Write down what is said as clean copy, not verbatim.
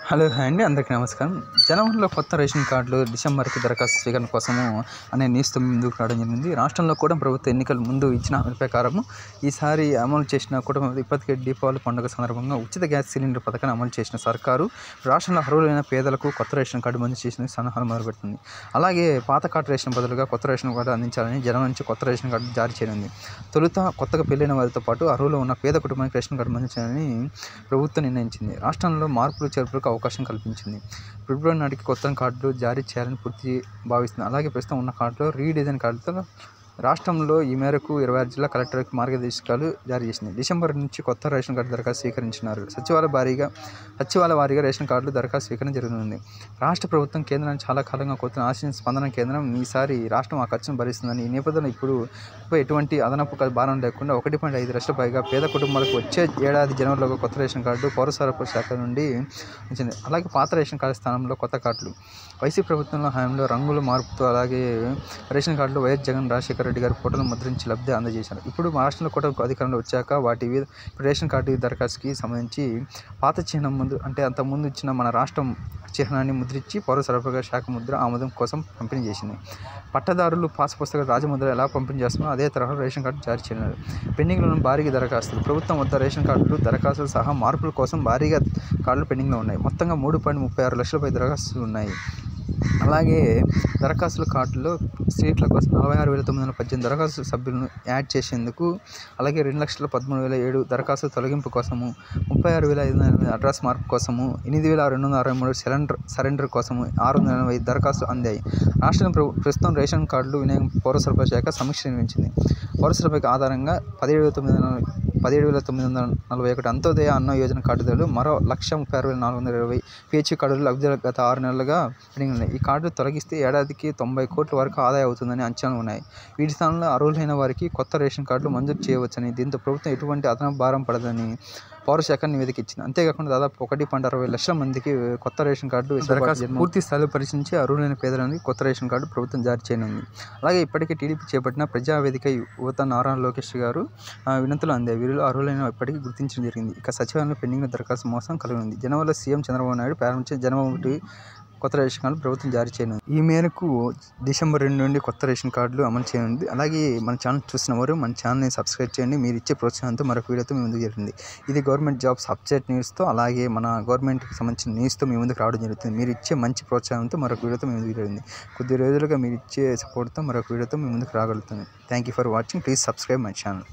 Hello hi అండి, అందరికీ నమస్కారం. జనవరిలో కొత్త రేషన్ కార్డులు డిసెంబర్కి దరఖాస్తు స్వీకరణ కోసము అనే న్యూస్తో ముందుకు రావడం జరిగింది. రాష్ట్రంలో కూడా ప్రభుత్వ ఎన్నికల ముందు ఇచ్చిన హామీ ప్రకారం ఈసారి అమలు చేసిన కూడా ఇప్పటికే దీపావళి పండుగ సందర్భంగా ఉచిత గ్యాస్ సిలిండర్ పథకాన్ని అమలు చేసిన సర్కారు రాష్ట్రంలో అర్హులైన పేదలకు కొత్త రేషన్ కార్డు మంజూరు చేసిన సన్నాహాలు మొదలుపెడుతుంది. అలాగే పాత కార్డు రేషన్ బదులుగా కొత్త రేషన్ కార్డు అందించాలని జనం నుంచి కొత్త రేషన్ కార్డు జారీ చేయనుంది. తొలుత కొత్తగా పెళ్లైన వారితో పాటు అర్హులు ఉన్న పేద కుటుంబానికి రేషన్ కార్డు మంజూరు చేయాలని ప్రభుత్వం నిర్ణయించింది. రాష్ట్రంలో మార్పులు చేర్పులకు అవకాశం కల్పించింది. ఫిబ్రవరి నాటికి కొత్త కార్డులు జారీ చేయాలని పూర్తి భావిస్తుంది. అలాగే ప్రస్తుతం ఉన్న కార్డులో రీడిజైన్ కార్డుతో రాష్ట్రంలో ఈ మేరకు 26 జిల్లా కలెక్టర్కి మార్గదర్శకాలు జారీ చేసింది. డిసెంబర్ నుంచి కొత్త రేషన్ కార్డు దరఖాస్తు స్వీకరించినారు. సచివాలయ వారీగా రేషన్ కార్డులు దరఖాస్తు స్వీకరణ జరుగుతుంది. రాష్ట్ర ప్రభుత్వం కేంద్రాన్ని చాలా కాలంగా కోరుతున్న ఆశించిన స్పందన కేంద్రం ఈసారి రాష్ట్రం ఆ ఖర్చును భరిస్తుందని, ఈ నేపథ్యంలో ఇప్పుడు ఎటువంటి అదనపు భారం లేకుండా 1.5 లక్షల పైగా పేద కుటుంబాలకు వచ్చే ఏడాది జనవరిలో కొత్త రేషన్ కార్డు పౌర సరఫరా శాఖ నుండి వచ్చింది. అలాగే పాత రేషన్ కార్డు స్థానంలో కొత్త కార్డులు వైసీపీ ప్రభుత్వంలో హయాంలో రంగుల మార్పుతో అలాగే రేషన్ కార్డులు వైఎస్ జగన్ రాజశేఖర రెడ్డి గారి ఫోటోలు ముద్రించి లబ్ధి అందజేశారు. ఇప్పుడు రాష్ట్రంలో కూడా అధికారంలో వచ్చాక ఇప్పుడు రేషన్ కార్డు దరఖాస్తుకి సంబంధించి పాత చిహ్నం ముందు అంటే అంతకుముందు ఇచ్చిన మన రాష్ట్రం చిహ్నాన్ని ముద్రించి పౌర సరఫరా శాఖ ముద్ర ఆమోదం కోసం పంపిణీ చేసింది. పట్టదారులు పాస్ పుస్తకాలు రాజముద్ర ఎలా పంపిణీ చేస్తున్నారో అదే తరహాలో రేషన్ కార్డు జారీ చేయనున్నారు. పెండింగ్లో భారీగా దరఖాస్తులు ప్రభుత్వం వద్ద రేషన్ కార్డులు దరఖాస్తులు సహా మార్పుల కోసం భారీగా కార్డులు పెండింగ్లో ఉన్నాయి. మొత్తంగా 3.36 లక్షలపై దరఖాస్తులు ఉన్నాయి. అలాగే దరఖాస్తుల కార్డులో సీట్ల కోసం 46,918 దరఖాస్తు సభ్యులను యాడ్ చేసేందుకు, అలాగే 2,13,007 దరఖాస్తుల తొలగింపు కోసము, 36,508 అడ్రస్ మార్పు కోసము, 8,263 సరెండర్ కోసము 685 దరఖాస్తులు అందాయి. రాష్ట్రం ప్రస్తుతం రేషన్ కార్డులు వినియోగం పౌర సరఫరా శాఖ సమీక్ష నిర్వహించింది. పౌర సరఫరా ఆధారంగా 17,941 అంత్యోదయ అన్న యోజన కార్డుదారులు, మరో 1,36,420 పిహెచ్ కార్డులు లబ్ధిదారులు గత 6 నెలలుగా పెండింగ్ ఉన్నాయి. ఈ కార్డులు తొలగిస్తే ఏడాదికి 90 కోట్ల వరకు ఆదాయం అవుతుందని అంచనాలు ఉన్నాయి. వీటి స్థానంలో అర్హులైన వారికి కొత్త రేషన్ కార్డులు మంజూరు చేయవచ్చని, దీంతో ప్రభుత్వం ఎటువంటి అదనపు భారం పడదని పౌర శాఖ నివేదిక ఇచ్చింది. అంతేకాకుండా దాదాపు 1.60 లక్షల మందికి కొత్త రేషన్ కార్డు దరఖాస్తు పూర్తి స్థాయిలో పరిశీలించి అర్హులైన పేదలకు కొత్త రేషన్ కార్డు ప్రభుత్వం జారీ చేయనుంది. అలాగే ఇప్పటికే టీడీపీ చేపట్టిన ప్రజావేదిక యువత నారా లోకేష్ గారు వినతులు అందాయి. వీరిలో అర్హులైన ఇప్పటికీ గుర్తించడం జరిగింది. ఇక సచివాలయంలో పెండింగ్ దరఖాస్తు మోసం కలుగుతుంది. జనవరిలో సీఎం చంద్రబాబు నాయుడు ప్రారంభించిన జన్మభూమి కొత్త రేషన్ కార్డు ప్రభుత్వం జారీ చేయనుంది. ఈ మేరకు డిసెంబర్ 2 నుండి కొత్త రేషన్ కార్డులు అమలు చేయనుంది. అలాగే మన ఛానల్ చూసిన వారు మన ఛానల్ని సబ్స్క్రైబ్ చేయండి. మీరు ఇచ్చే ప్రోత్సాహంతో మరొక వీడియోతో మీ ముందుకు జరుగుతుంది. ఇది గవర్నమెంట్ జాబ్స్ అప్డేట్ న్యూస్తో అలాగే మన గవర్నమెంట్కి సంబంధించిన న్యూస్తో మీ ముందుకు రావడం జరుగుతుంది. మీరు ఇచ్చే మంచి ప్రోత్సాహంతో మరొక వీడియోతో మీ ముందుకు జరుగుతుంది. కొద్ది రోజులుగా మీరు ఇచ్చే సపోర్ట్తో మరొక వీడియోతో మీ ముందుకు రాగలుగుతుంది. Thank you for watching. Please subscribe my channel.